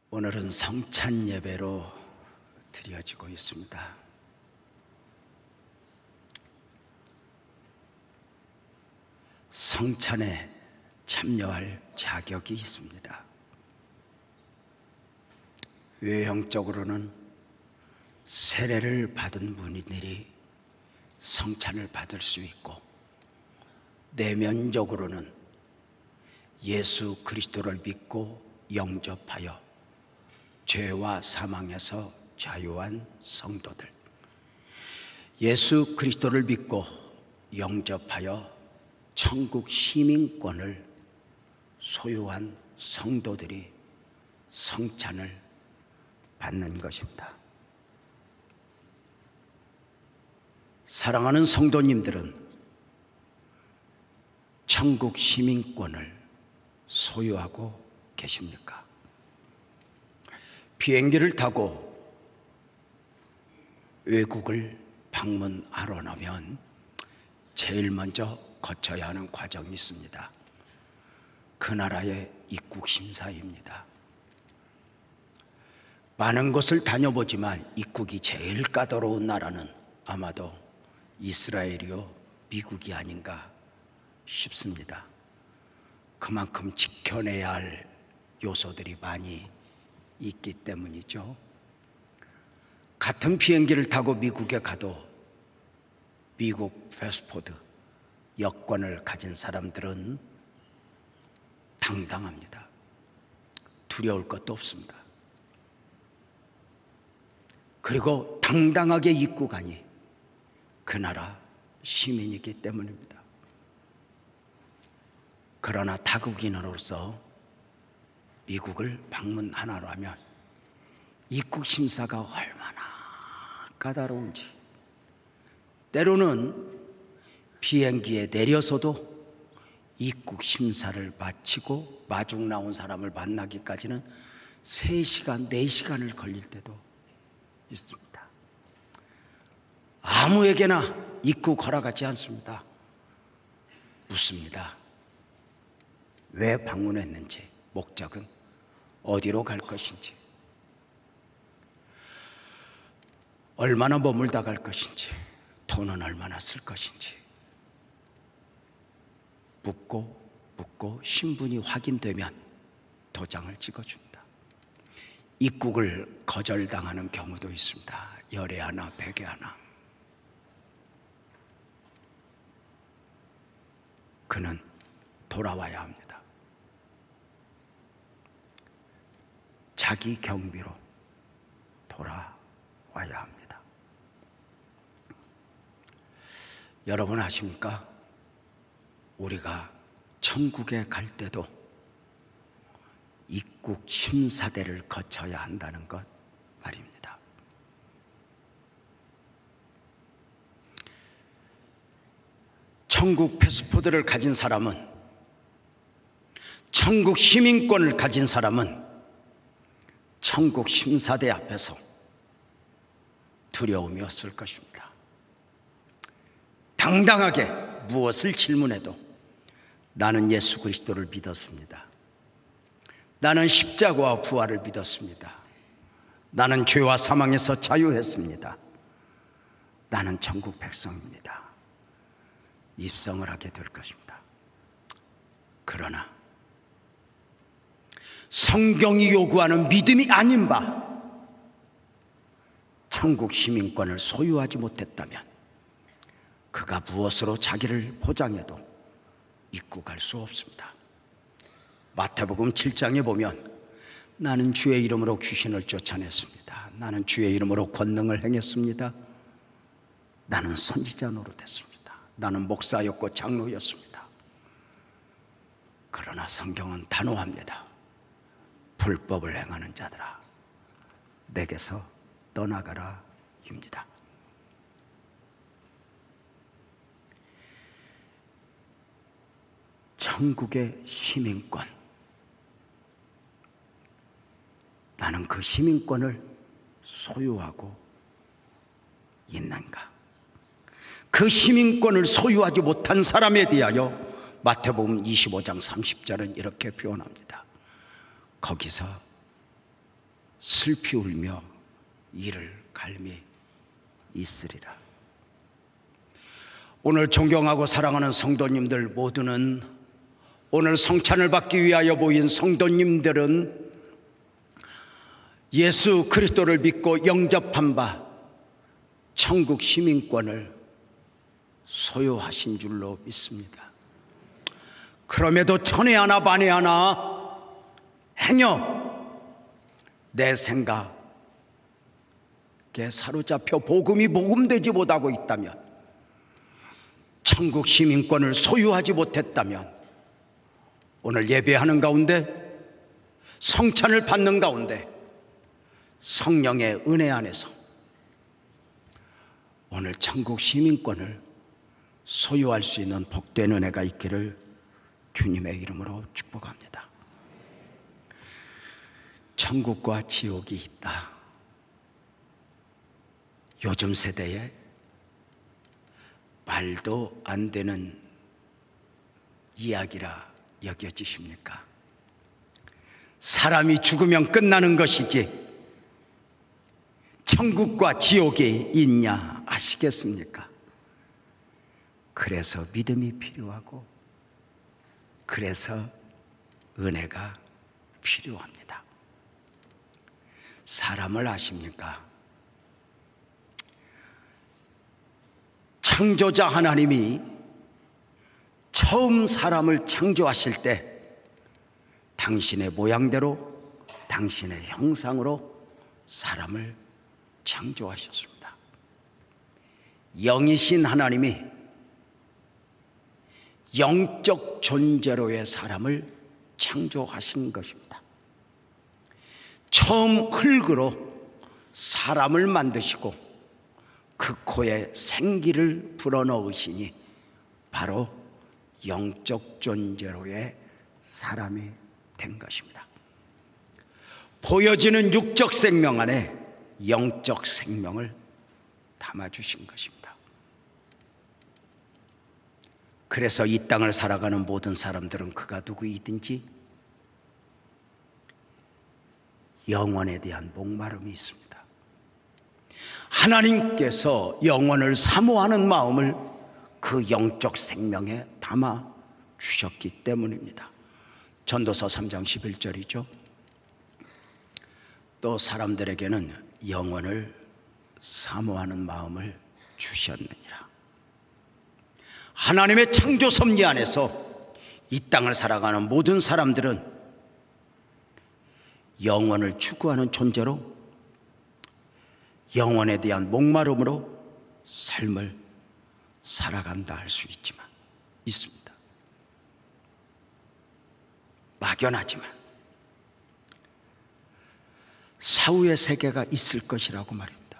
오늘은 성찬 예배로 드려지고 있습니다. 성찬에 참여할 자격이 있습니다. 외형적으로는 세례를 받은 분들이 성찬을 받을 수 있고, 내면적으로는 예수 그리스도를 믿고 영접하여 죄와 사망에서 자유한 성도들, 예수 그리스도를 믿고 영접하여 천국 시민권을 소유한 성도들이 성찬을 받는 것입니다. 사랑하는 성도님들은 천국 시민권을 소유하고 계십니까? 비행기를 타고 외국을 방문하러 나면 제일 먼저 거쳐야 하는 과정이 있습니다. 그 나라의 입국 심사입니다. 많은 곳을 다녀보지만 입국이 제일 까다로운 나라는 아마도 이스라엘이요 미국이 아닌가 싶습니다. 그만큼 지켜내야 할 요소들이 많이 있기 때문이죠. 같은 비행기를 타고 미국에 가도 미국 패스포드 여권을 가진 사람들은 당당합니다. 두려울 것도 없습니다. 그리고 당당하게 입국하니 그 나라 시민이기 때문입니다. 그러나 타국인으로서 미국을 방문하나로 하면 입국 심사가 얼마나 까다로운지, 때로는 비행기에 내려서도 입국 심사를 마치고 마중 나온 사람을 만나기까지는 3시간, 4시간을 걸릴 때도 있습니다. 아무에게나 입국 허락하지 않습니다. 묻습니다. 왜 방문했는지, 목적은 어디로 갈 것인지, 얼마나 머물다 갈 것인지, 돈은 얼마나 쓸 것인지 묻고 신분이 확인되면 도장을 찍어줍니다. 입국을 거절당하는 경우도 있습니다. 열애 하나, 백애 하나. 그는 돌아와야 합니다. 자기 경비로 돌아와야 합니다. 여러분 아십니까? 우리가 천국에 갈 때도 입국 심사대를 거쳐야 한다는 것 말입니다. 천국 패스포드를 가진 사람은, 천국 시민권을 가진 사람은 천국 심사대 앞에서 두려움이 없을 것입니다. 당당하게 무엇을 질문해도 나는 예수 그리스도를 믿었습니다. 나는 십자가와 부활을 믿었습니다. 나는 죄와 사망에서 자유했습니다. 나는 천국 백성입니다. 입성을 하게 될 것입니다. 그러나 성경이 요구하는 믿음이 아닌 바 천국 시민권을 소유하지 못했다면 그가 무엇으로 자기를 포장해도 입국할 수 없습니다. 마태복음 7장에 보면 나는 주의 이름으로 귀신을 쫓아냈습니다. 나는 주의 이름으로 권능을 행했습니다. 나는 선지자 노릇했습니다. 나는 목사였고 장로였습니다. 그러나 성경은 단호합니다. 불법을 행하는 자들아, 내게서 떠나가라 입니다. 천국의 시민권, 나는 그 시민권을 소유하고 있는가? 그 시민권을 소유하지 못한 사람에 대하여 마태복음 25장 30절은 이렇게 표현합니다. 거기서 슬피 울며 이를 갈미 있으리라. 오늘 존경하고 사랑하는 성도님들 모두는, 오늘 성찬을 받기 위하여 모인 성도님들은 예수 그리스도를 믿고 영접한 바 천국 시민권을 소유하신 줄로 믿습니다. 그럼에도 천에 하나 만에 하나 행여 내 생각에 사로잡혀 복음이 복음되지 못하고 있다면, 천국 시민권을 소유하지 못했다면, 오늘 예배하는 가운데, 성찬을 받는 가운데 성령의 은혜 안에서 오늘 천국 시민권을 소유할 수 있는 복된 은혜가 있기를 주님의 이름으로 축복합니다. 천국과 지옥이 있다. 요즘 세대에 말도 안 되는 이야기라 여겨지십니까? 사람이 죽으면 끝나는 것이지 천국과 지옥이 있냐 아시겠습니까? 그래서 믿음이 필요하고, 그래서 은혜가 필요합니다. 사람을 아십니까? 창조자 하나님이 처음 사람을 창조하실 때 당신의 모양대로, 당신의 형상으로 사람을 창조하셨습니다. 영이신 하나님이 영적 존재로의 사람을 창조하신 것입니다. 처음 흙으로 사람을 만드시고 그 코에 생기를 불어넣으시니 바로 영적 존재로의 사람이 된 것입니다. 보여지는 육적 생명 안에 영적 생명을 담아주신 것입니다. 그래서 이 땅을 살아가는 모든 사람들은 그가 누구이든지 영원에 대한 목마름이 있습니다. 하나님께서 영원을 사모하는 마음을 그 영적 생명에 담아 주셨기 때문입니다. 전도서 3장 11절이죠. 또 사람들에게는 영원을 사모하는 마음을 주셨느니라. 하나님의 창조 섭리 안에서 이 땅을 살아가는 모든 사람들은 영원을 추구하는 존재로, 영원에 대한 목마름으로 삶을 살아간다 할 수 있습니다. 막연하지만 사후의 세계가 있을 것이라고 말입니다.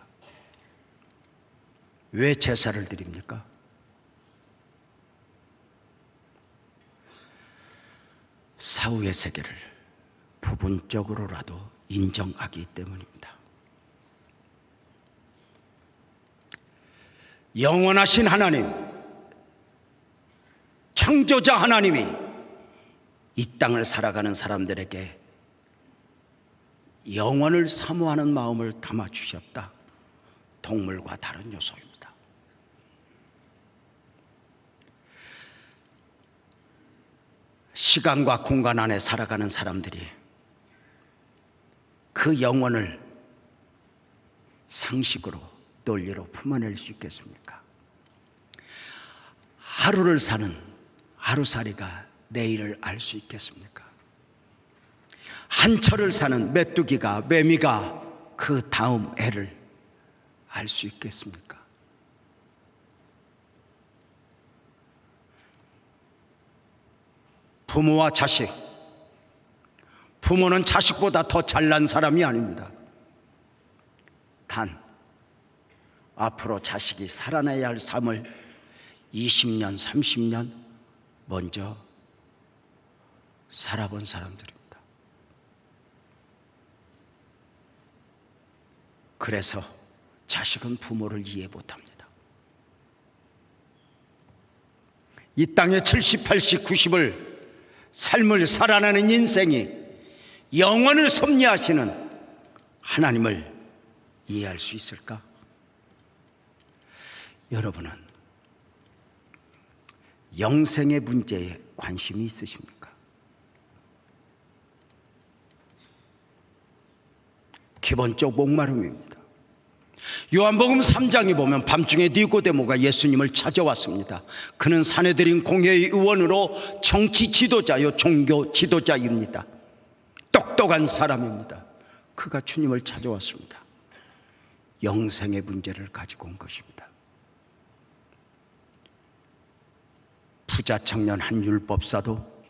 왜 제사를 드립니까? 사후의 세계를 부분적으로라도 인정하기 때문입니다. 영원하신 하나님, 창조자 하나님이 이 땅을 살아가는 사람들에게 영원을 사모하는 마음을 담아주셨다. 동물과 다른 요소입니다. 시간과 공간 안에 살아가는 사람들이 그 영혼을 상식으로, 논리로 품어낼 수 있겠습니까? 하루를 사는 하루살이가 내일을 알 수 있겠습니까? 한철을 사는 메뚜기가, 매미가 그 다음 해를 알 수 있겠습니까? 부모와 자식, 부모는 자식보다 더 잘난 사람이 아닙니다. 단 앞으로 자식이 살아내야 할 삶을 20년, 30년 먼저 살아본 사람들입니다. 그래서 자식은 부모를 이해 못합니다. 이 땅에 70, 80, 90을 삶을 살아내는 인생이 영원을 섭리하시는 하나님을 이해할 수 있을까? 여러분은 영생의 문제에 관심이 있으십니까? 기본적 목마름입니다. 요한복음 3장에 보면 밤중에 니고데모가 예수님을 찾아왔습니다. 그는 사내들인 공회의 의원으로 정치 지도자요 종교 지도자입니다. 똑똑한 사람입니다. 그가 주님을 찾아왔습니다. 영생의 문제를 가지고 온 것입니다. 부자 청년 한 율법사도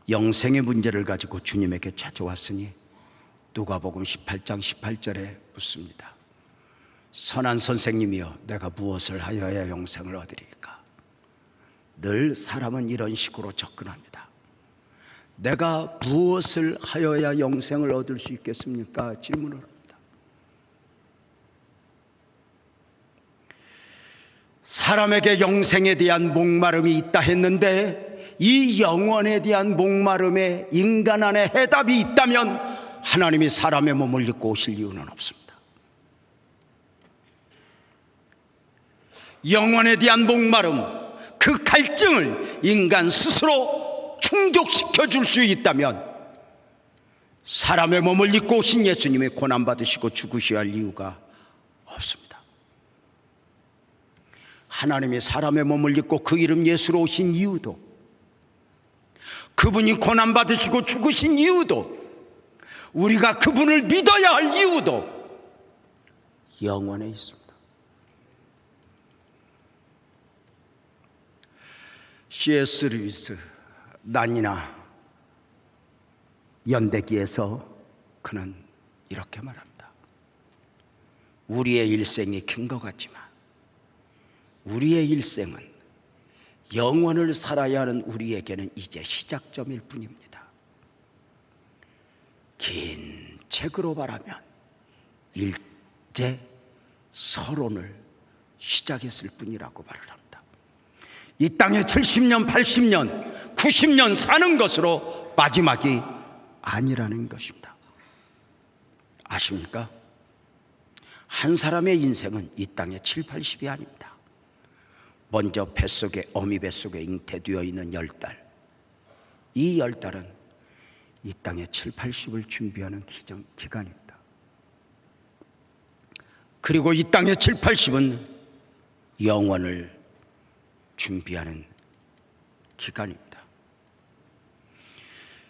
영생의 문제를 가지고 주님에게 찾아왔으니 누가복음 18장 18절에 묻습니다. 선한 선생님이여, 내가 무엇을 하여야 영생을 얻으리까? 늘 사람은 이런 식으로 접근합니다. 내가 무엇을 하여야 영생을 얻을 수 있겠습니까? 질문을 합니다. 사람에게 영생에 대한 목마름이 있다 했는데 이 영원에 대한 목마름에 인간 안에 해답이 있다면 하나님이 사람의 몸을 입고 오실 이유는 없습니다. 영원에 대한 목마름, 그 갈증을 인간 스스로 충족시켜 줄 수 있다면 사람의 몸을 입고 오신 예수님이 고난받으시고 죽으셔야 할 이유가 없습니다. 하나님이 사람의 몸을 입고 그 이름 예수로 오신 이유도, 그분이 고난받으시고 죽으신 이유도, 우리가 그분을 믿어야 할 이유도 영원에 있습니다. C.S. 루이스 난이나 연대기에서 그는 이렇게 말합니다. 우리의 일생이 긴 것 같지만 우리의 일생은 영원을 살아야 하는 우리에게는 이제 시작점일 뿐입니다. 긴 책으로 말하면 일제 서론을 시작했을 뿐이라고 말을 합니다. 이 땅에 70년, 80년, 90년 사는 것으로 마지막이 아니라는 것입니다. 아십니까? 한 사람의 인생은 이 땅에 7, 80이 아닙니다. 먼저 뱃속에, 어미 뱃속에 잉태되어 있는 10달, 이 10달은 이 땅에 7, 80을 준비하는 기간입니다. 그리고 이 땅의 7, 80은 영원을 준비하는 기간입니다.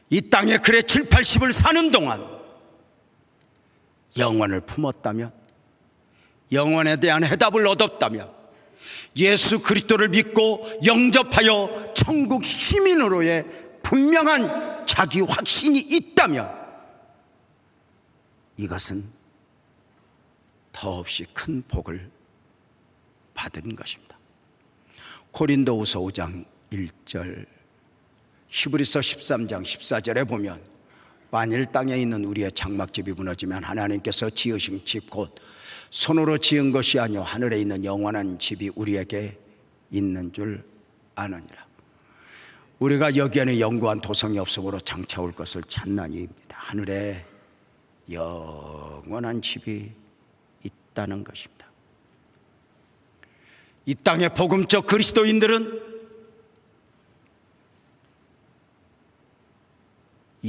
이 땅에 그래 7, 80을 사는 동안 영원을 품었다면, 영원에 대한 해답을 얻었다면, 예수 그리스도를 믿고 영접하여 천국 시민으로의 분명한 자기 확신이 있다면 이것은 더없이 큰 복을 받은 것입니다. 고린도후서 5장 1절, 히브리서 13장 14절에 보면 만일 땅에 있는 우리의 장막집이 무너지면 하나님께서 지으신 집 곧 손으로 지은 것이 아니요 하늘에 있는 영원한 집이 우리에게 있는 줄 아느니라. 우리가 여기에는 영구한 도성이 없으므로 장차 올 것을 찾나니입니다. 하늘에 영원한 집이 있다는 것입니다. 이 땅의 복음적 그리스도인들은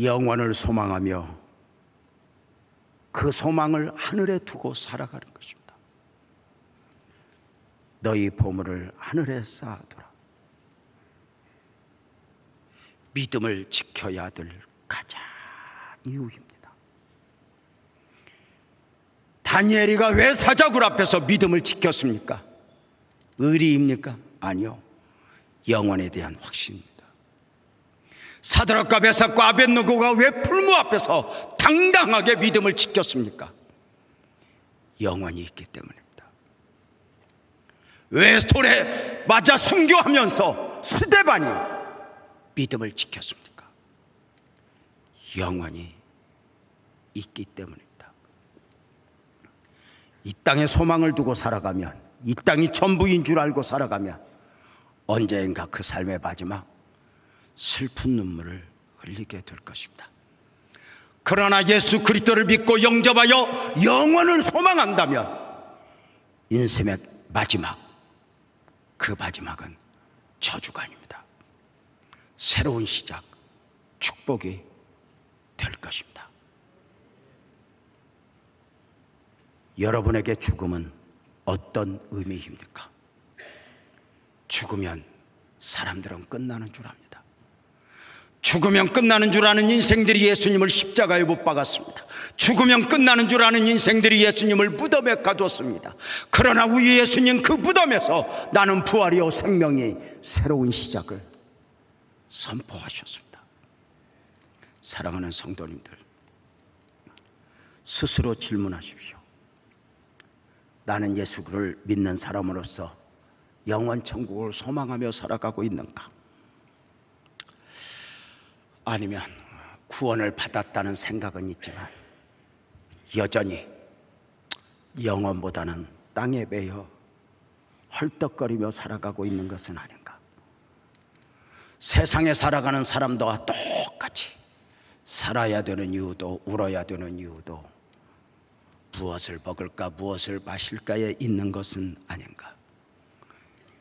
영원을 소망하며 그 소망을 하늘에 두고 살아가는 것입니다. 너희 보물을 하늘에 쌓아두라. 믿음을 지켜야 될 가장 이유입니다. 다니엘이가 왜 사자굴 앞에서 믿음을 지켰습니까? 의리입니까? 아니요, 영원에 대한 확신입니다. 사드락과 메삭과 아벳느고가 왜 풀무 앞에서 당당하게 믿음을 지켰습니까? 영원이 있기 때문입니다. 왜 돌에 맞아 순교하면서 스데반이 믿음을 지켰습니까? 영원이 있기 때문입니다. 이 땅에 소망을 두고 살아가면, 이 땅이 전부인 줄 알고 살아가면 언젠가 그 삶의 마지막 슬픈 눈물을 흘리게 될 것입니다. 그러나 예수 그리스도를 믿고 영접하여 영원을 소망한다면 인생의 마지막, 그 마지막은 저주가 아닙니다. 새로운 시작, 축복이 될 것입니다. 여러분에게 죽음은 어떤 의미입니까? 죽으면 사람들은 끝나는 줄 압니다. 죽으면 끝나는 줄 아는 인생들이 예수님을 십자가에 못 박았습니다. 죽으면 끝나는 줄 아는 인생들이 예수님을 무덤에 가뒀습니다. 그러나 우리 예수님 그 무덤에서 나는 부활이요 생명이 새로운 시작을 선포하셨습니다. 사랑하는 성도님들, 스스로 질문하십시오. 나는 예수를 믿는 사람으로서 영원 천국을 소망하며 살아가고 있는가? 아니면 구원을 받았다는 생각은 있지만 여전히 영원보다는 땅에 매여 헐떡거리며 살아가고 있는 것은 아닌가? 세상에 살아가는 사람들과 똑같이 살아야 되는 이유도, 울어야 되는 이유도 무엇을 먹을까 무엇을 마실까에 있는 것은 아닌가?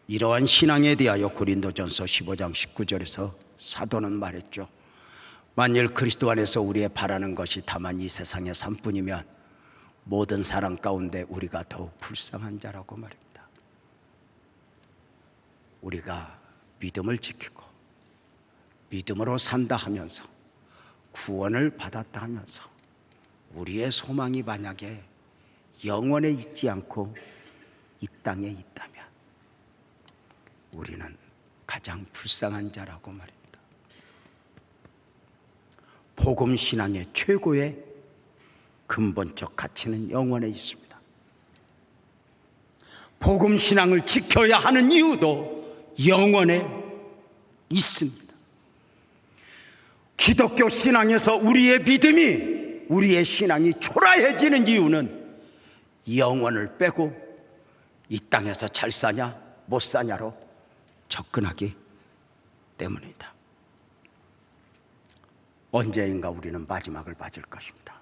이러한 신앙에 대하여 고린도전서 15장 19절에서 사도는 말했죠. 만일 그리스도 안에서 우리의 바라는 것이 다만 이 세상의 삶뿐이면 모든 사람 가운데 우리가 더욱 불쌍한 자라고 말입니다. 우리가 믿음을 지키고 믿음으로 산다 하면서 구원을 받았다 하면서 우리의 소망이 만약에 영원에 있지 않고 이 땅에 있다면 우리는 가장 불쌍한 자라고 말입니다. 복음 신앙의 최고의 근본적 가치는 영원에 있습니다. 복음 신앙을 지켜야 하는 이유도 영원에 있습니다. 기독교 신앙에서 우리의 믿음이, 우리의 신앙이 초라해지는 이유는 영원을 빼고 이 땅에서 잘 사냐 못 사냐로 접근하기 때문이다. 언제인가 우리는 마지막을 맞을 것입니다.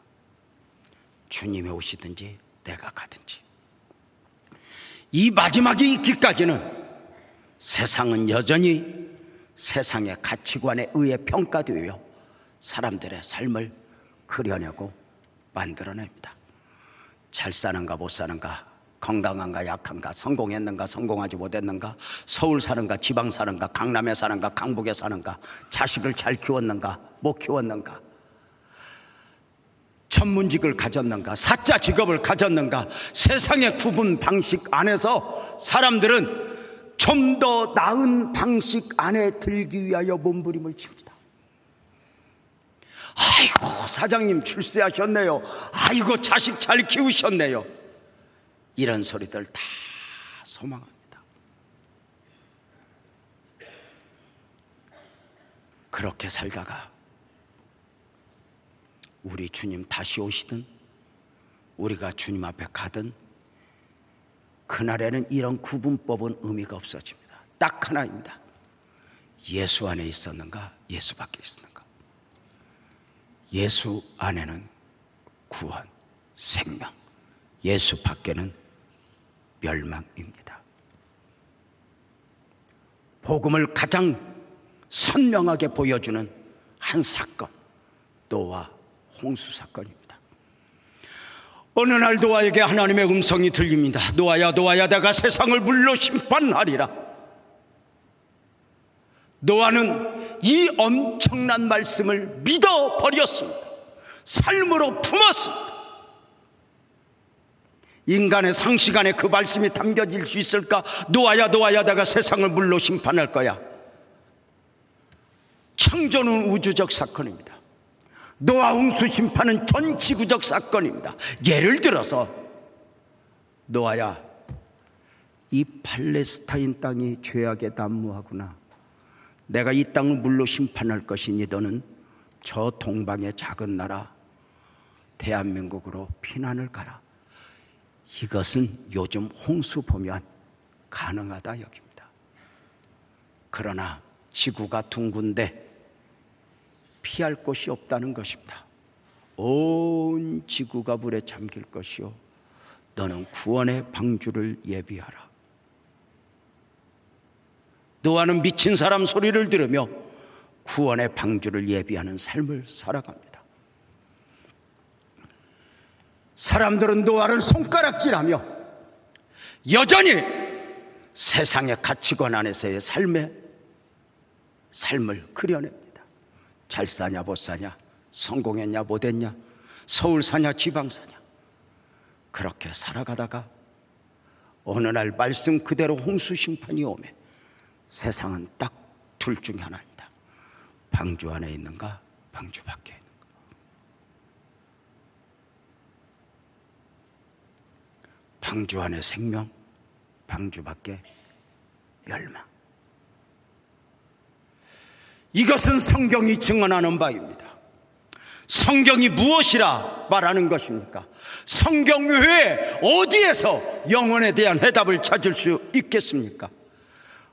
주님이 오시든지 내가 가든지. 이 마지막이 있기까지는 세상은 여전히 세상의 가치관에 의해 평가되어 사람들의 삶을 그려내고 만들어냅니다. 잘 사는가 못 사는가, 건강한가 약한가, 성공했는가 성공하지 못했는가, 서울 사는가 지방 사는가, 강남에 사는가 강북에 사는가, 자식을 잘 키웠는가 못 키웠는가, 전문직을 가졌는가 사자 직업을 가졌는가, 세상의 구분 방식 안에서 사람들은 좀 더 나은 방식 안에 들기 위하여 몸부림을 칩니다. 아이고 사장님 출세하셨네요, 아이고 자식 잘 키우셨네요, 이런 소리들 다 소망합니다. 그렇게 살다가 우리 주님 다시 오시든 우리가 주님 앞에 가든 그날에는 이런 구분법은 의미가 없어집니다. 딱 하나입니다. 예수 안에 있었는가 예수 밖에 있었는가. 예수 안에는 구원, 생명, 예수 밖에는 멸망입니다. 복음을 가장 선명하게 보여주는 한 사건, 노아 홍수 사건입니다. 어느 날 노아에게 하나님의 음성이 들립니다. 노아야 노아야 내가 세상을 물로 심판하리라. 노아는 이 엄청난 말씀을 믿어버렸습니다. 삶으로 품었습니다. 인간의 상식 안에 그 말씀이 담겨질 수 있을까? 노아야 노아야 내가 세상을 물로 심판할 거야. 창조는 우주적 사건입니다. 노아 홍수 심판은 전 지구적 사건입니다. 예를 들어서 노아야 이 팔레스타인 땅이 죄악에 난무하구나. 내가 이 땅을 물로 심판할 것이니 너는 저 동방의 작은 나라 대한민국으로 피난을 가라. 이것은 요즘 홍수 보면 가능하다 여깁니다. 그러나 지구가 둥근데 피할 곳이 없다는 것입니다. 온 지구가 불에 잠길 것이요 너는 구원의 방주를 예비하라. 노아는 미친 사람 소리를 들으며 구원의 방주를 예비하는 삶을 살아갑니다. 사람들은 노아를 손가락질하며 여전히 세상의 가치관 안에서의 삶을 그려냅니다. 잘 사냐 못 사냐, 성공했냐 못했냐, 서울 사냐 지방 사냐. 그렇게 살아가다가 어느 날 말씀 그대로 홍수 심판이 오매 세상은 딱 둘 중에 하나입니다. 방주 안에 있는가, 방주 밖에 있는가. 방주 안에 생명, 방주 밖에 멸망. 이것은 성경이 증언하는 바입니다. 성경이 무엇이라 말하는 것입니까? 성경 외에 어디에서 영혼에 대한 해답을 찾을 수 있겠습니까?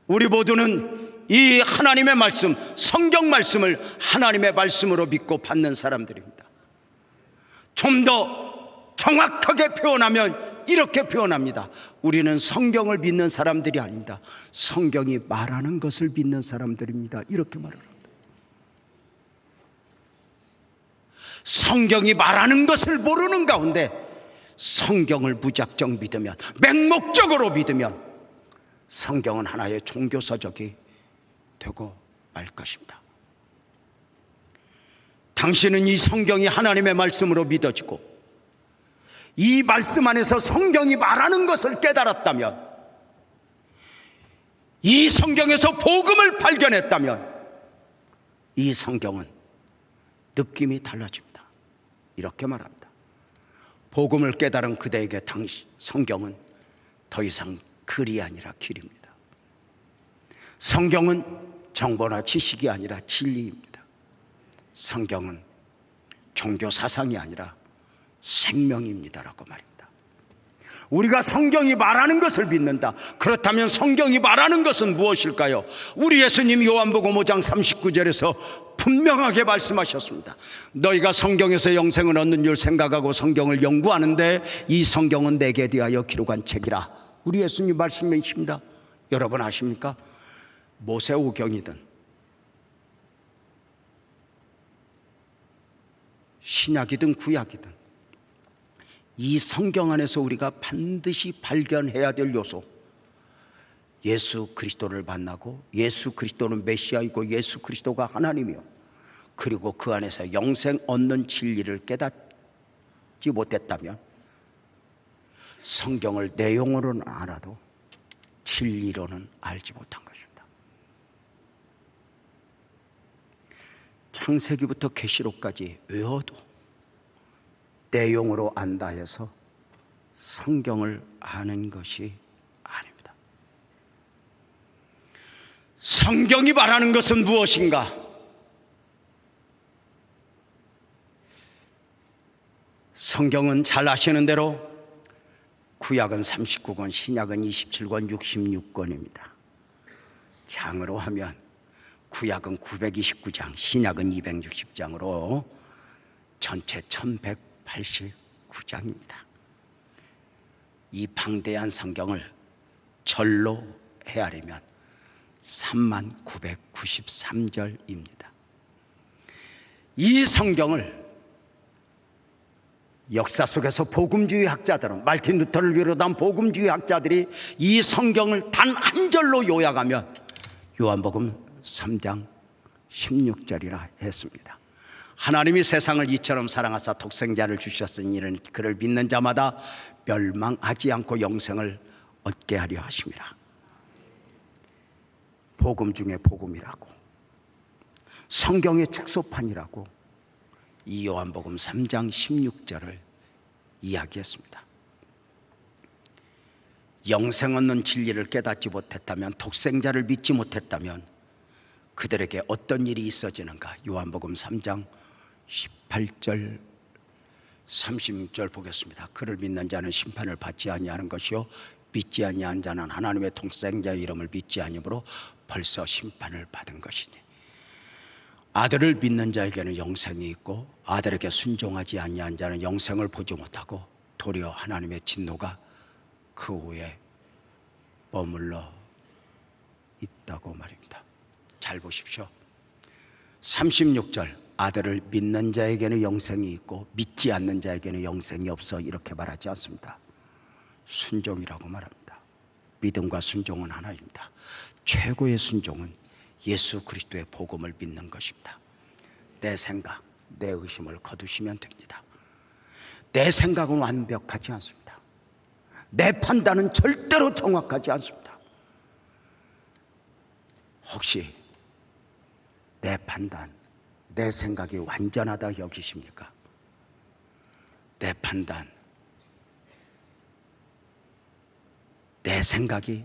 우리 모두는 이 하나님의 말씀, 성경 말씀을 하나님의 말씀으로 믿고 받는 사람들입니다. 좀 더 정확하게 표현하면 이렇게 표현합니다. 우리는 성경을 믿는 사람들이 아닙니다. 성경이 말하는 것을 믿는 사람들입니다. 이렇게 말을 합니다. 성경이 말하는 것을 모르는 가운데 성경을 무작정 믿으면, 맹목적으로 믿으면 성경은 하나의 종교서적이 되고 말 것입니다. 당신은 이 성경이 하나님의 말씀으로 믿어지고 이 말씀 안에서 성경이 말하는 것을 깨달았다면, 이 성경에서 복음을 발견했다면 이 성경은 느낌이 달라집니다. 이렇게 말합니다. 복음을 깨달은 그대에게 성경은 더 이상 글이 아니라 길입니다. 성경은 정보나 지식이 아니라 진리입니다. 성경은 종교 사상이 아니라 생명입니다라고 말입니다. 우리가 성경이 말하는 것을 믿는다. 그렇다면 성경이 말하는 것은 무엇일까요? 우리 예수님 요한복음 5장 39절에서 분명하게 말씀하셨습니다. 너희가 성경에서 영생을 얻는 줄 생각하고 성경을 연구하는데 이 성경은 내게 대하여 기록한 책이라. 우리 예수님 말씀이십니다. 여러분 아십니까? 모세오경이든 신약이든 구약이든 이 성경 안에서 우리가 반드시 발견해야 될 요소, 예수 그리스도를 만나고 예수 그리스도는 메시아이고 예수 그리스도가 하나님이요, 그리고 그 안에서 영생 얻는 진리를 깨닫지 못했다면 성경을 내용으로는 알아도 진리로는 알지 못한 것입니다. 창세기부터 계시록까지 외워도 내용으로 안다 해서 성경을 아는 것이 아닙니다. 성경이 말하는 것은 무엇인가? 성경은 잘 아시는 대로 구약은 39권, 신약은 27권, 66권입니다. 장으로 하면 구약은 929장, 신약은 260장으로 전체 1189장입니다. 이 방대한 성경을 절로 헤아리면 3993절입니다. 이 성경을 역사 속에서 복음주의 학자들은, 말틴 루터를 비롯한 복음주의 학자들이 이 성경을 단 한 절로 요약하면 요한복음 3장 16절이라 했습니다. 하나님이 세상을 이처럼 사랑하사 독생자를 주셨으니 이는 그를 믿는 자마다 멸망하지 않고 영생을 얻게 하려 하심이라. 복음 중에 복음이라고, 성경의 축소판이라고 이 요한복음 3장 16절을 이야기했습니다. 영생 얻는 진리를 깨닫지 못했다면, 독생자를 믿지 못했다면 그들에게 어떤 일이 있어지는가? 요한복음 3장 18절 36절 보겠습니다. 그를 믿는 자는 심판을 받지 아니하는 것이요 믿지 아니하는 자는 하나님의 독생자의 이름을 믿지 아니므로 벌써 심판을 받은 것이니. 아들을 믿는 자에게는 영생이 있고 아들에게 순종하지 아니한 자는 영생을 보지 못하고 도리어 하나님의 진노가 그 후에 머물러 있다고 말입니다. 잘 보십시오. 36절, 아들을 믿는 자에게는 영생이 있고 믿지 않는 자에게는 영생이 없어, 이렇게 말하지 않습니다. 순종이라고 말합니다. 믿음과 순종은 하나입니다. 최고의 순종은 예수 그리스도의 복음을 믿는 것입니다. 내 생각, 내 의심을 거두시면 됩니다. 내 생각은 완벽하지 않습니다. 내 판단은 절대로 정확하지 않습니다. 혹시 내 판단, 내 생각이 완전하다 여기십니까? 내 판단, 내 생각이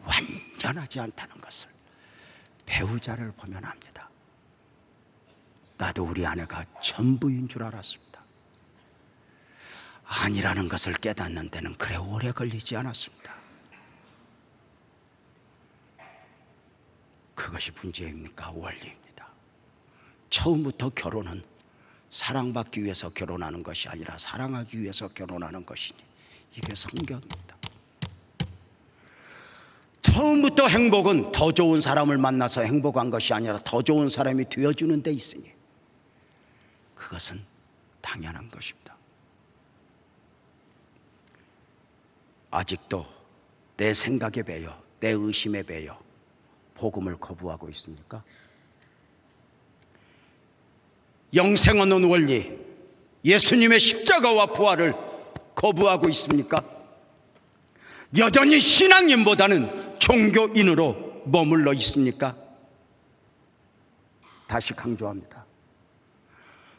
완전하지 않다는 것을 배우자를 보면 압니다. 나도 우리 아내가 전부인 줄 알았습니다. 아니라는 것을 깨닫는 데는 그래 오래 걸리지 않았습니다. 그것이 문제입니까? 원리입니다. 처음부터 결혼은 사랑받기 위해서 결혼하는 것이 아니라 사랑하기 위해서 결혼하는 것이니, 이게 성경입니다. 처음부터 행복은 더 좋은 사람을 만나서 행복한 것이 아니라 더 좋은 사람이 되어주는 데 있으니 그것은 당연한 것입니다. 아직도 내 생각에 배여, 내 의심에 배여 복음을 거부하고 있습니까? 영생 얻는 원리, 예수님의 십자가와 부활을 거부하고 있습니까? 여전히 신앙인보다는 종교인으로 머물러 있습니까? 다시 강조합니다.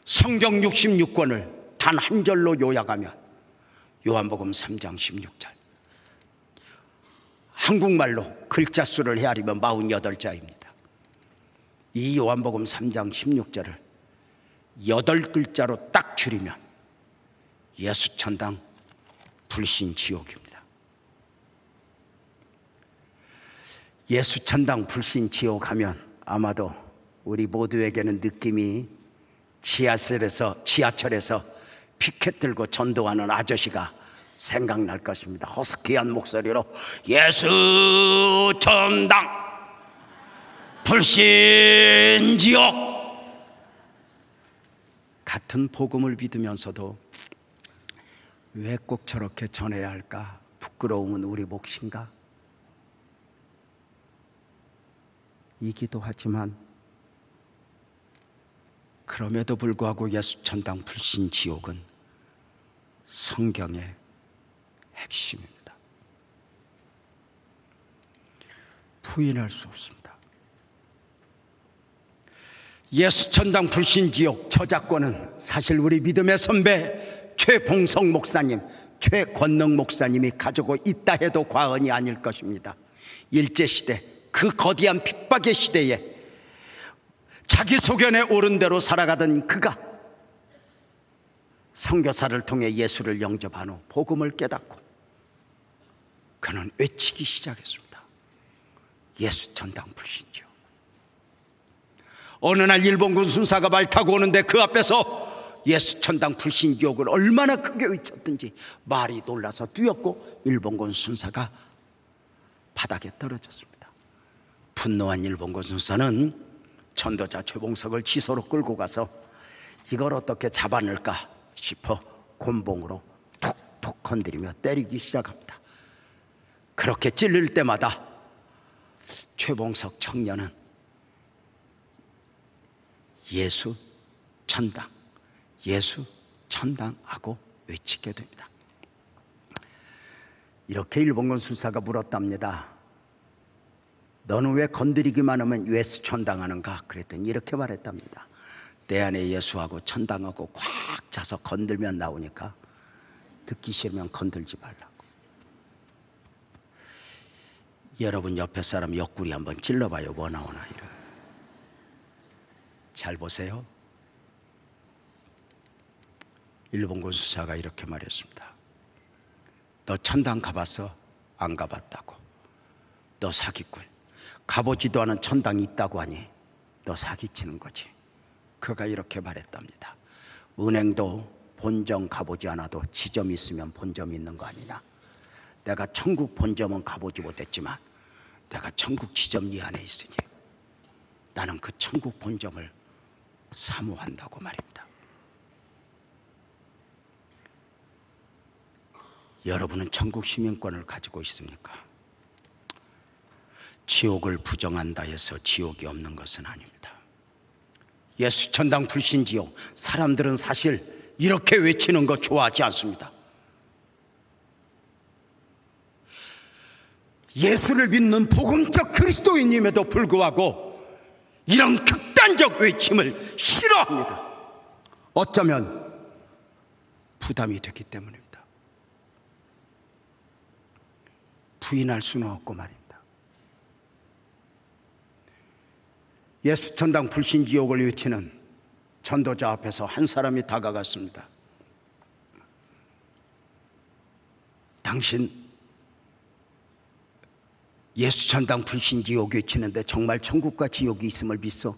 성경 66권을 단 한 절로 요약하면 요한복음 3장 16절, 한국말로 글자 수를 헤아리면 48자입니다. 이 요한복음 3장 16절을 8글자로 딱 줄이면 예수천당 불신지옥입니다. 예수천당 불신지옥 하면 아마도 우리 모두에게는 느낌이 지하철에서 피켓 들고 전도하는 아저씨가 생각날 것입니다. 허스키한 목소리로 예수천당 불신지옥, 같은 복음을 믿으면서도 왜 꼭 저렇게 전해야 할까? 부끄러움은 우리 몫인가? 이기도 하지만 그럼에도 불구하고 예수천당 불신지옥은 성경의 핵심입니다. 부인할 수 없습니다. 예수천당 불신지옥 저작권은 사실 우리 믿음의 선배 최봉성 목사님, 최권능 목사님이 가지고 있다 해도 과언이 아닐 것입니다. 일제시대, 그 거대한 핍박의 시대에 자기 소견에 옳은 대로 살아가던 그가 선교사를 통해 예수를 영접한 후 복음을 깨닫고 그는 외치기 시작했습니다. 예수천당 불신지옥. 어느 날 일본군 순사가 말 타고 오는데 그 앞에서 예수천당 불신지옥을 얼마나 크게 외쳤든지 말이 놀라서 뛰었고 일본군 순사가 바닥에 떨어졌습니다. 분노한 일본군 순사는 전도자 최봉석을 지소로 끌고 가서 이걸 어떻게 잡아낼까 싶어 곤봉으로 툭툭 건드리며 때리기 시작합니다. 그렇게 찔릴 때마다 최봉석 청년은 예수 천당, 예수 천당하고 외치게 됩니다. 이렇게 일본군 순사가 물었답니다. 너는 왜 건드리기만 하면 예수 천당하는가? 그랬더니 이렇게 말했답니다. 내 안에 예수하고 천당하고 꽉 차서 건들면 나오니까 듣기 싫으면 건들지 말라고. 여러분 옆에 사람 옆구리 한번 찔러봐요. 뭐 나오나. 이런. 잘 보세요. 일본군 수사가 이렇게 말했습니다. 너 천당 가봤어? 안 가봤다고. 너 사기꾼. 가보지도 않은 천당이 있다고 하니 너 사기치는 거지. 그가 이렇게 말했답니다. 은행도 본점 가보지 않아도 지점이 있으면 본점이 있는 거 아니냐. 내가 천국 본점은 가보지 못했지만 내가 천국 지점 네 안에 있으니 나는 그 천국 본점을 사모한다고 말입니다. 여러분은 천국 시민권을 가지고 있습니까? 지옥을 부정한다 해서 지옥이 없는 것은 아닙니다. 예수 천당 불신지옥, 사람들은 사실 이렇게 외치는 거 좋아하지 않습니다. 예수를 믿는 복음적 그리스도인임에도 불구하고 이런 극단적 외침을 싫어합니다. 어쩌면 부담이 되기 때문입니다. 부인할 수는 없고 말입니다. 예수 천당 불신지옥을 외치는 전도자 앞에서 한 사람이 다가갔습니다. 당신 예수 천당 불신지옥 외치는데 정말 천국과 지옥이 있음을 믿소?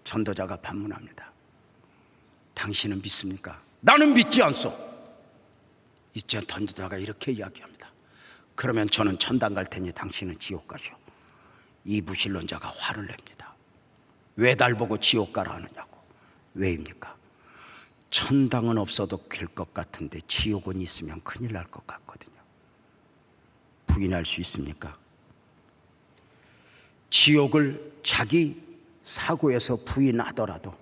전도자가 반문합니다. 당신은 믿습니까? 나는 믿지 않소. 이제 전도자가 이렇게 이야기합니다. 그러면 저는 천당 갈 테니 당신은 지옥 가시오. 이 무신론자가 화를 냅니다. 왜 날 보고 지옥 가라 하느냐고. 왜입니까? 천당은 없어도 될 것 같은데 지옥은 있으면 큰일 날 것 같거든요. 부인할 수 있습니까? 지옥을 자기 사고에서 부인하더라도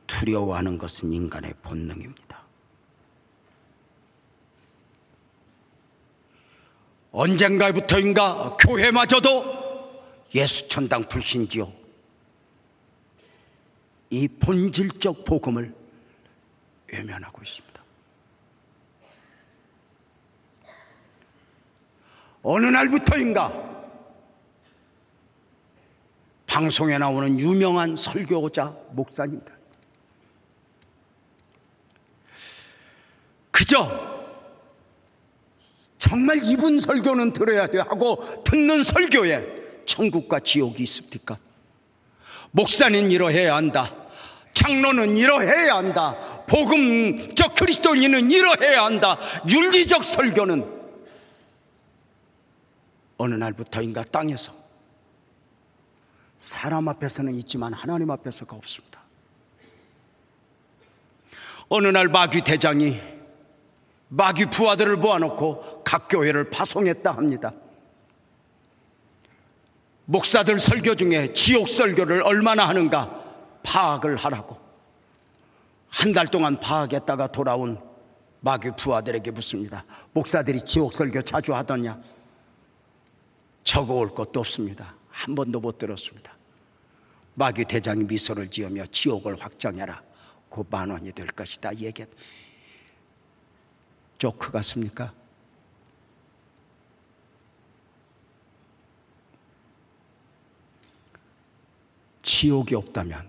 두려워하는 것은 인간의 본능입니다. 언젠가부터인가 교회마저도 예수 천당 불신지옥, 이 본질적 복음을 외면하고 있습니다. 어느 날부터인가 방송에 나오는 유명한 설교자 목사님들, 그저 정말 이분 설교는 들어야 돼 하고 듣는 설교에 천국과 지옥이 있습니까? 목사는 이러해야 한다, 장로는 이러해야 한다, 복음적 그리스도인은 이러해야 한다, 윤리적 설교는 어느 날부터인가 땅에서 사람 앞에서는 있지만 하나님 앞에서가 없습니다. 어느 날 마귀 대장이 마귀 부하들을 모아놓고 각 교회를 파송했다 합니다. 목사들 설교 중에 지옥 설교를 얼마나 하는가 파악을 하라고 한 달 동안 파악했다가 돌아온 마귀 부하들에게 묻습니다. 목사들이 지옥 설교 자주 하더냐? 적어올 것도 없습니다. 한 번도 못 들었습니다. 마귀 대장이 미소를 지으며 지옥을 확정해라. 곧 10,000원이 될 것이다 얘기했. 조크 같습니까? 지옥이 없다면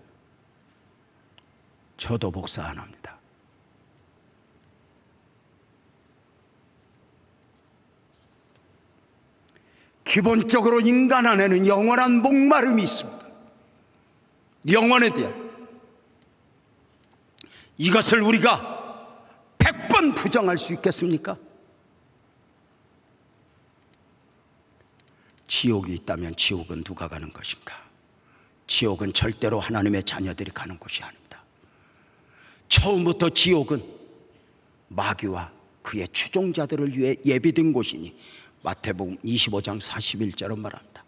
저도 복사 안 합니다. 기본적으로 인간 안에는 영원한 목마름이 있습니다. 영원에 대한. 이것을 우리가 100번 부정할 수 있겠습니까? 지옥이 있다면 지옥은 누가 가는 것인가? 지옥은 절대로 하나님의 자녀들이 가는 곳이 아닙니다. 처음부터 지옥은 마귀와 그의 추종자들을 위해 예비된 곳이니 마태복음 25장 41절은 말합니다.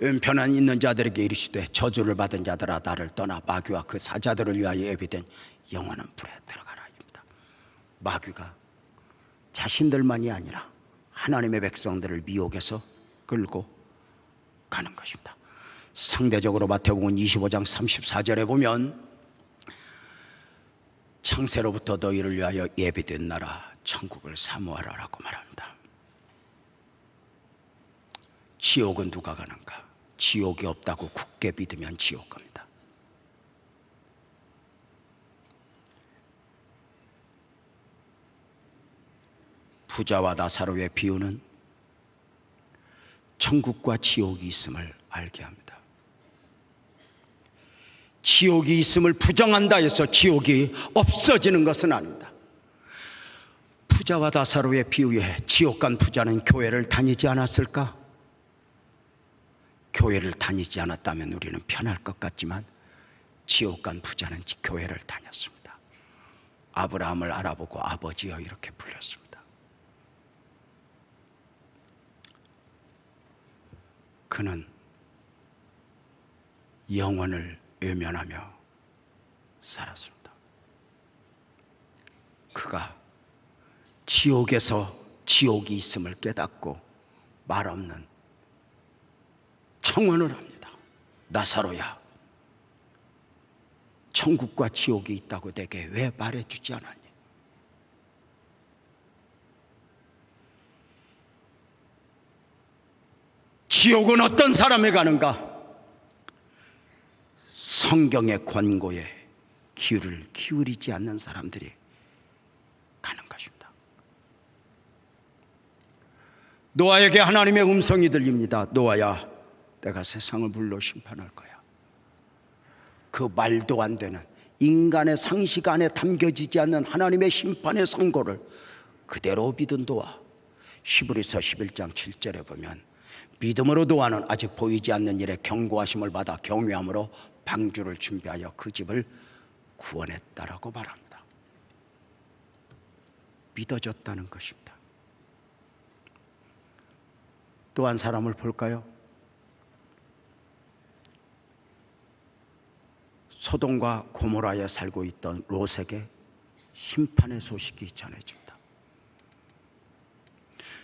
은편한 있는 자들에게 이르시되 저주를 받은 자들아 나를 떠나 마귀와 그 사자들을 위하여 예비된 영원한 불에 들어가라 입니다. 마귀가 자신들만이 아니라 하나님의 백성들을 미혹해서 끌고 가는 것입니다. 상대적으로 마태복음 25장 34절에 보면 창세로부터 너희를 위하여 예비된 나라 천국을 사모하라라고 말합니다. 지옥은 누가 가는가? 지옥이 없다고 굳게 믿으면 지옥 갑니다. 부자와 나사로의 비유는 천국과 지옥이 있음을 알게 합니다. 지옥이 있음을 부정한다 해서 지옥이 없어지는 것은 아닙니다. 부자와 나사로의 비유에 지옥 간 부자는 교회를 다니지 않았을까? 교회를 다니지 않았다면 우리는 편할 것 같지만 지옥 간 부자는 교회를 다녔습니다. 아브라함을 알아보고 아버지여 이렇게 불렀습니다. 그는 영원을 외면하며 살았습니다. 그가 지옥에서 지옥이 있음을 깨닫고 말없는 청원을 합니다. 나사로야, 천국과 지옥이 있다고 내게 왜 말해주지 않았니? 지옥은 어떤 사람이 가는가? 성경의 권고에 귀를 기울이지 않는 사람들이 가는 것입니다. 노아에게 하나님의 음성이 들립니다. 노아야, 내가 세상을 물로 심판할 거야. 그 말도 안 되는 인간의 상식 안에 담겨지지 않는 하나님의 심판의 선고를 그대로 믿은 노아. 히브리서 11장 7절에 보면 믿음으로 노아는 아직 보이지 않는 일에 경고하심을 받아 경외함으로 방주를 준비하여 그 집을 구원했다라고 말합니다. 믿어졌다는 것입니다. 또 한 사람을 볼까요? 소돔과 고모라에 살고 있던 롯에게 심판의 소식이 전해집니다.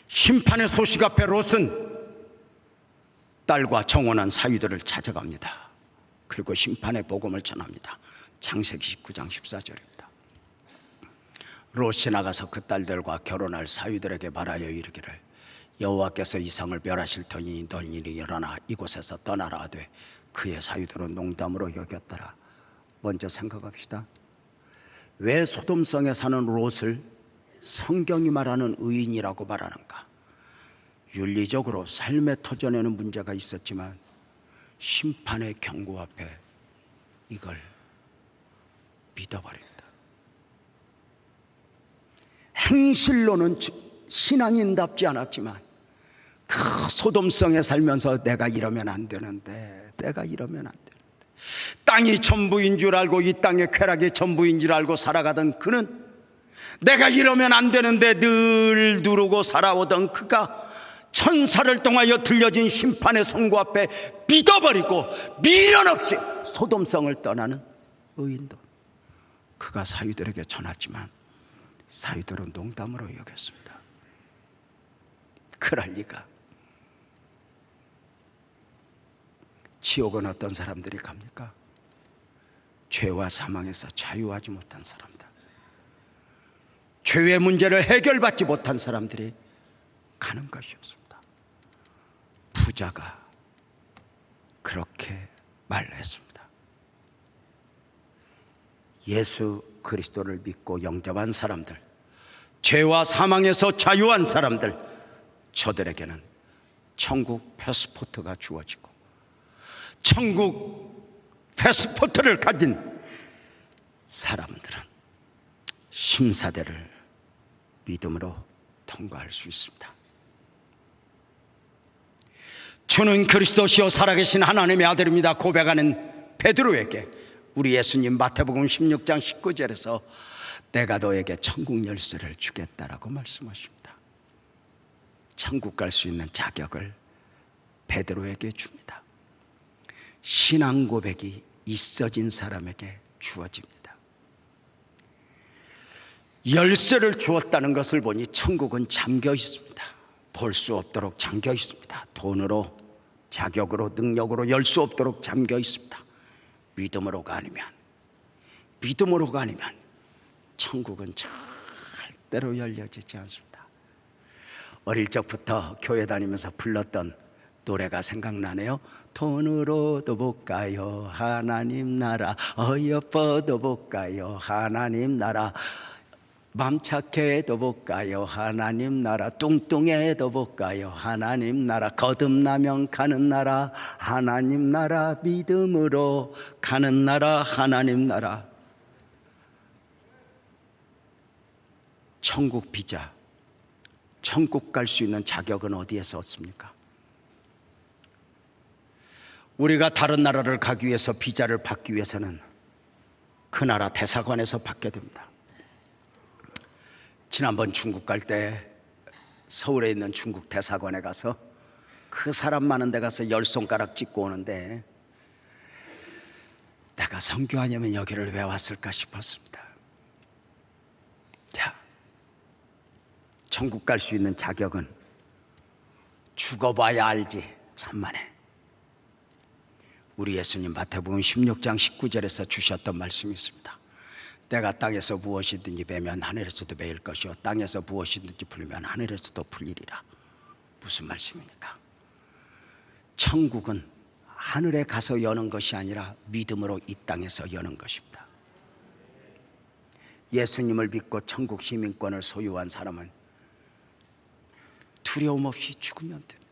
심판의 소식 앞에 롯은 딸과 정혼한 사위들을 찾아갑니다. 그리고 심판의 복음을 전합니다. 창세기 19장 14절입니다. 롯이 나가서 그 딸들과 결혼할 사위들에게 말하여 이르기를 여호와께서 이 상을 멸하실 터이니 너희는 일어나 이곳에서 떠나라 하되 그의 사위들은 농담으로 여겼더라. 먼저 생각합시다. 왜 소돔성에 사는 롯을 성경이 말하는 의인이라고 말하는가? 윤리적으로 삶에 터져내는 문제가 있었지만 심판의 경고 앞에 이걸 믿어버립니다. 행실로는 신앙인답지 않았지만 그 소돔성에 살면서 내가 이러면 안 되는데, 내가 이러면 안 되는데, 땅이 전부인 줄 알고 이 땅의 쾌락이 전부인 줄 알고 살아가던 그는 내가 이러면 안 되는데 늘 누르고 살아오던 그가 천사를 통하여 들려진 심판의 선고 앞에 믿어버리고 미련 없이 소돔성을 떠나는 의인도 그가 사위들에게 전했지만 사위들은 농담으로 여겼습니다. 그럴 리가. 지옥은 어떤 사람들이 갑니까? 죄와 사망에서 자유하지 못한 사람들, 죄의 문제를 해결받지 못한 사람들이 가는 것이었습니다. 부자가 그렇게 말했습니다. 예수 그리스도를 믿고 영접한 사람들, 죄와 사망에서 자유한 사람들, 저들에게는 천국 패스포트가 주어지고 천국 패스포트를 가진 사람들은 심사대를 믿음으로 통과할 수 있습니다. 주는 그리스도시요 살아계신 하나님의 아들입니다 고백하는 베드로에게 우리 예수님 마태복음 16장 19절에서 내가 너에게 천국 열쇠를 주겠다라고 말씀하십니다. 천국 갈 수 있는 자격을 베드로에게 줍니다. 신앙 고백이 있어진 사람에게 주어집니다. 열쇠를 주었다는 것을 보니 천국은 잠겨 있습니다. 볼 수 없도록 잠겨 있습니다. 돈으로, 자격으로, 능력으로 열 수 없도록 잠겨 있습니다. 믿음으로가 아니면 천국은 절대로 열려지지 않습니다. 어릴 적부터 교회 다니면서 불렀던 노래가 생각나네요. 돈으로도 못 가요 하나님 나라, 어여뻐도 못 가요 하나님 나라. 맘 착해도 볼까요 하나님 나라, 뚱뚱해도 볼까요 하나님 나라, 거듭나면 가는 나라 하나님 나라, 믿음으로 가는 나라 하나님 나라. 천국 비자, 천국 갈 수 있는 자격은 어디에서 얻습니까? 우리가 다른 나라를 가기 위해서 비자를 받기 위해서는 그 나라 대사관에서 받게 됩니다. 지난번 중국 갈 때 서울에 있는 중국 대사관에 가서 그 사람 많은 데 가서 10손가락 찍고 오는데 내가 선교하려면 여기를 왜 왔을까 싶었습니다. 자, 천국 갈 수 있는 자격은 죽어봐야 알지. 천만에. 우리 예수님 마태복음 16장 19절에서 주셨던 말씀이 있습니다. 내가 땅에서 무엇이든지 베면 하늘에서도 베일 것이요 땅에서 무엇이든지 풀면 하늘에서도 풀리리라. 무슨 말씀입니까? 천국은 하늘에 가서 여는 것이 아니라 믿음으로 이 땅에서 여는 것입니다. 예수님을 믿고 천국 시민권을 소유한 사람은 두려움 없이 죽으면 됩니다.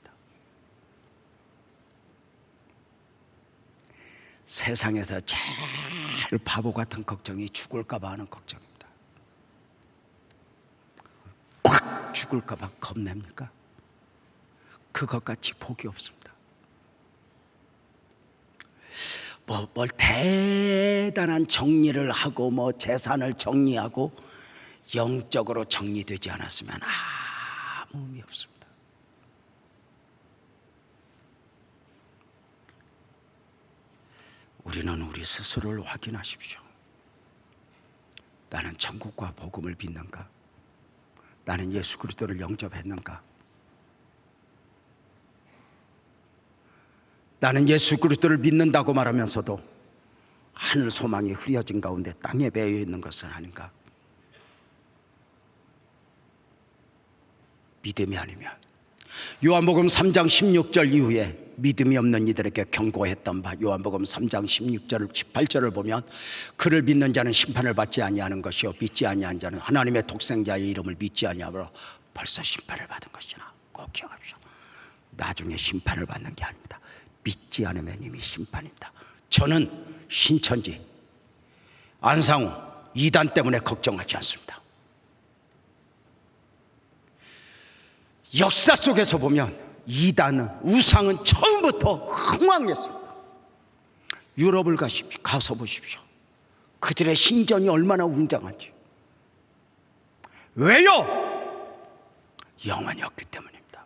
세상에서 제일 바보 같은 걱정이 죽을까 봐 하는 걱정입니다. 꽉 죽을까 봐 겁냅니까? 그것같이 복이 없습니다. 뭘 대단한 정리를 하고 뭐 재산을 정리하고 영적으로 정리되지 않았으면 아무 의미 없습니다. 우리는 우리 스스로를 확인하십시오. 나는 천국과 복음을 믿는가? 나는 예수 그리스도를 영접했는가? 나는 예수 그리스도를 믿는다고 말하면서도 하늘 소망이 흐려진 가운데 땅에 배어 있는 것은 아닌가? 믿음이 아니면 요한복음 3장 16절 이후에 믿음이 없는 이들에게 경고했던 바 요한복음 3장 16절 18절을 보면 그를 믿는 자는 심판을 받지 아니하는 것이요 믿지 아니한 자는 하나님의 독생자의 이름을 믿지 아니하므로 벌써 심판을 받은 것이나 꼭 기억하십시오. 나중에 심판을 받는 게 아닙니다. 믿지 않으면 이미 심판입니다. 저는 신천지 안상우 이단 때문에 걱정하지 않습니다. 역사 속에서 보면 이단은 우상은 처음부터 흥왕했습니다. 유럽을 가서 보십시오. 그들의 신전이 얼마나 웅장한지. 왜요? 영원히 없기 때문입니다.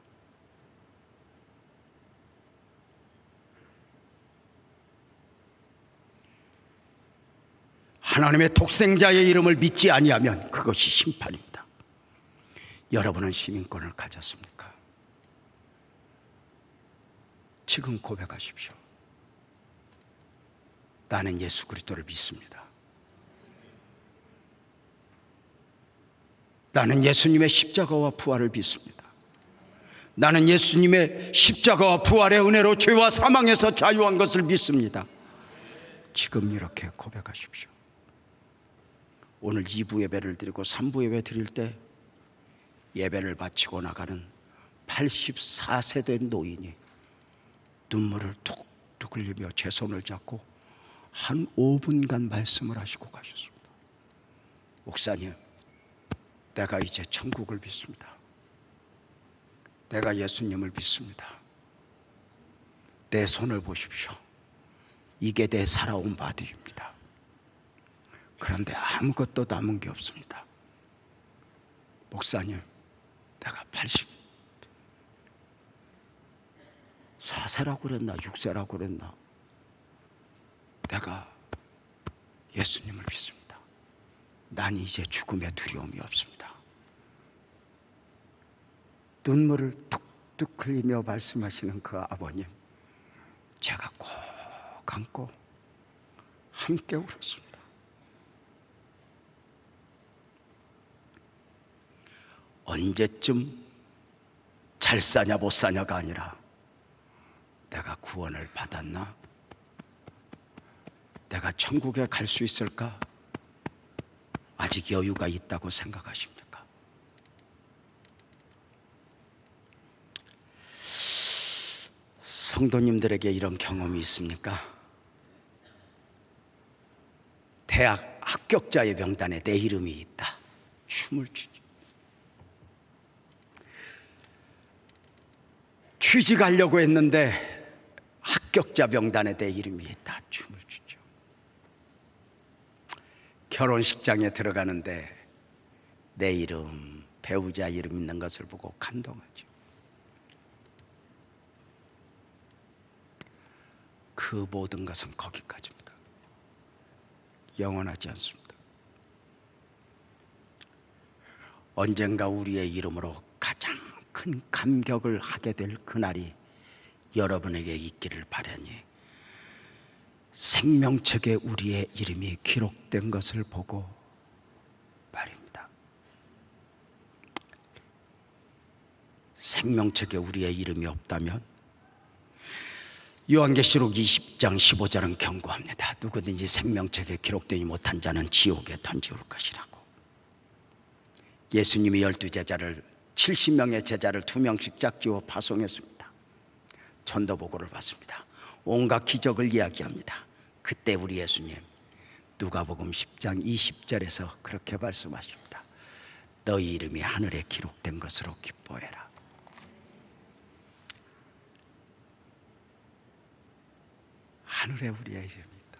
하나님의 독생자의 이름을 믿지 아니하면 그것이 심판입니다. 여러분은 시민권을 가졌습니까? 지금 고백하십시오. 나는 예수 그리스도를 믿습니다. 나는 예수님의 십자가와 부활을 믿습니다. 나는 예수님의 십자가와 부활의 은혜로 죄와 사망에서 자유한 것을 믿습니다. 지금 이렇게 고백하십시오. 오늘 2부 예배를 드리고 3부 예배 드릴 때 예배를 바치고 나가는 84세 된 노인이 눈물을 툭툭 흘리며 제 손을 잡고 한 5분간 말씀을 하시고 가셨습니다. 목사님, 내가 이제 천국을 믿습니다. 내가 예수님을 믿습니다. 내 손을 보십시오. 이게 내 살아온 바디입니다. 그런데 아무것도 남은 게 없습니다. 목사님, 내가 84세라고 그랬나 6세라고 그랬나, 내가 예수님을 믿습니다. 난 이제 죽음의 두려움이 없습니다. 눈물을 툭툭 흘리며 말씀하시는 그 아버님, 제가 꼭 안고 함께 울었습니다. 언제쯤 잘 사냐 못 사냐가 아니라 내가 구원을 받았나? 내가 천국에 갈 수 있을까? 아직 여유가 있다고 생각하십니까? 성도님들에게 이런 경험이 있습니까? 대학 합격자의 명단에 내 이름이 있다. 춤을 추죠. 취직하려고 했는데 합격자 명단에 내 이름이 있다. 춤을 추죠. 결혼식장에 들어가는데 내 이름, 배우자 이름 있는 것을 보고 감동하죠. 그 모든 것은 거기까지입니다. 영원하지 않습니다. 언젠가 우리의 이름으로 가장 큰 감격을 하게 될 그날이 여러분에게 있기를 바라니 생명책에 우리의 이름이 기록된 것을 보고 말입니다. 생명책에 우리의 이름이 없다면 요한계시록 20장 15절은 경고합니다. 누구든지 생명책에 기록되지 못한 자는 지옥에 던지올 것이라고. 예수님이 12제자를 70명의 제자를 2명씩 짝지어 파송했습니다. 전도보고를 받습니다. 온갖 기적을 이야기합니다. 그때 우리 예수님 누가복음 10장 20절에서 그렇게 말씀하십니다. 너희 이름이 하늘에 기록된 것으로 기뻐해라. 하늘에 우리의 이름이 있다.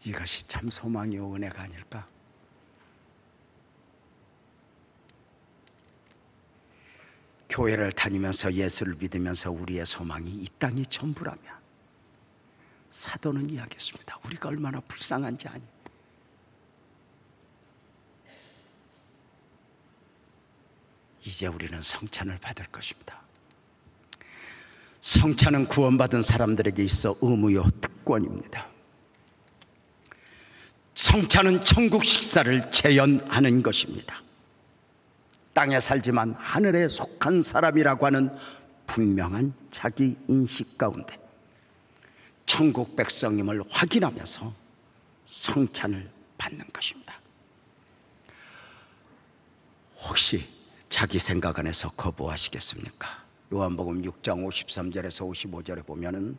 이것이 참 소망이요 은혜가 아닐까? 교회를 다니면서 예수를 믿으면서 우리의 소망이 이 땅이 전부라면 사도는 이야기했습니다. 우리가 얼마나 불쌍한지 아니? 이제 우리는 성찬을 받을 것입니다. 성찬은 구원받은 사람들에게 있어 의무요 특권입니다. 성찬은 천국 식사를 재현하는 것입니다. 땅에 살지만 하늘에 속한 사람이라고 하는 분명한 자기 인식 가운데 천국 백성임을 확인하면서 성찬을 받는 것입니다. 혹시 자기 생각 안에서 거부하시겠습니까? 요한복음 6장 53절에서 55절에 보면은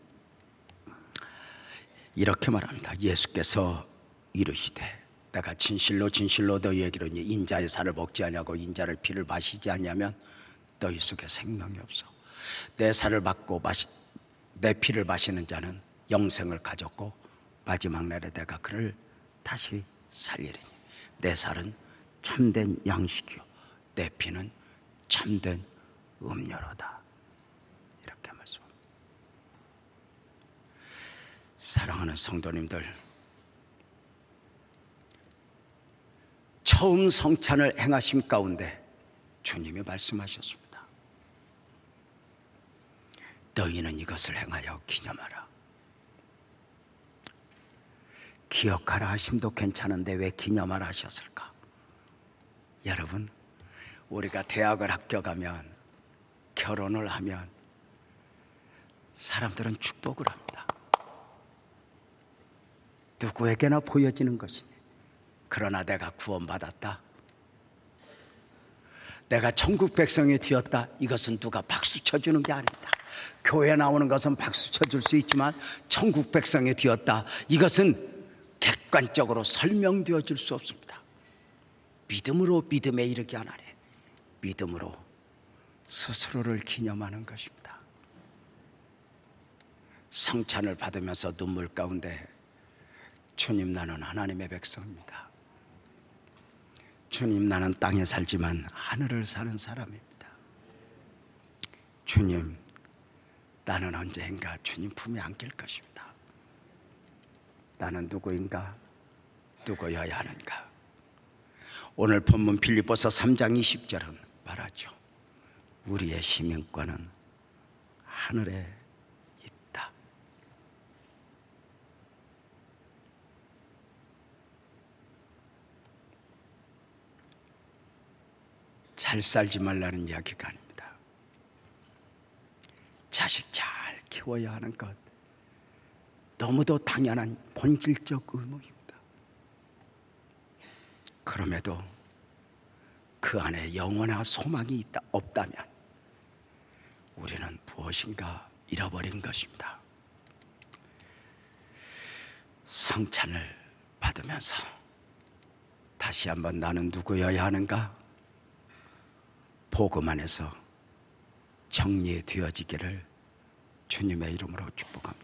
이렇게 말합니다. 예수께서 이르시되 내가 진실로 진실로 너희에게 이르노니 인자의 살을 먹지 아니하고 인자의 피를 마시지 아니하면 너희 속에 생명이 없어. 내 살을 받고 내 피를 마시는 자는 영생을 가졌고 마지막 날에 내가 그를 다시 살리리니 내 살은 참된 양식이요 내 피는 참된 음료로다. 이렇게 말씀합니다. 사랑하는 성도님들, 처음 성찬을 행하심 가운데 주님이 말씀하셨습니다. 너희는 이것을 행하여 기념하라. 기억하라 하심도 괜찮은데 왜 기념하라 하셨을까? 여러분, 우리가 대학을 합격하면, 결혼을 하면 사람들은 축복을 합니다. 누구에게나 보여지는 것이니. 그러나 내가 구원받았다, 내가 천국 백성이 되었다, 이것은 누가 박수 쳐주는 게 아닙니다. 교회 나오는 것은 박수 쳐줄 수 있지만 천국 백성이 되었다, 이것은 객관적으로 설명되어 줄 수 없습니다. 믿음으로 믿음에 이르게 하나니 믿음으로 스스로를 기념하는 것입니다. 성찬을 받으면서 눈물 가운데 주님, 나는 하나님의 백성입니다. 주님, 나는 땅에 살지만 하늘을 사는 사람입니다. 주님, 나는 언젠가 주님 품에 안길 것입니다. 나는 누구인가? 누구여야 하는가? 오늘 본문 빌립보서 3장 20절은 말하죠. 우리의 시민권은 하늘에 있다. 잘 살지 말라는 이야기가 아닙니다. 자식 잘 키워야 하는 것 너무도 당연한 본질적 의무입니다. 그럼에도 그 안에 영원한 소망이 없다면 우리는 무엇인가 잃어버린 것입니다. 성찬을 받으면서 다시 한번 나는 누구여야 하는가? 복음 안에서 정리되어지기를 주님의 이름으로 축복합니다.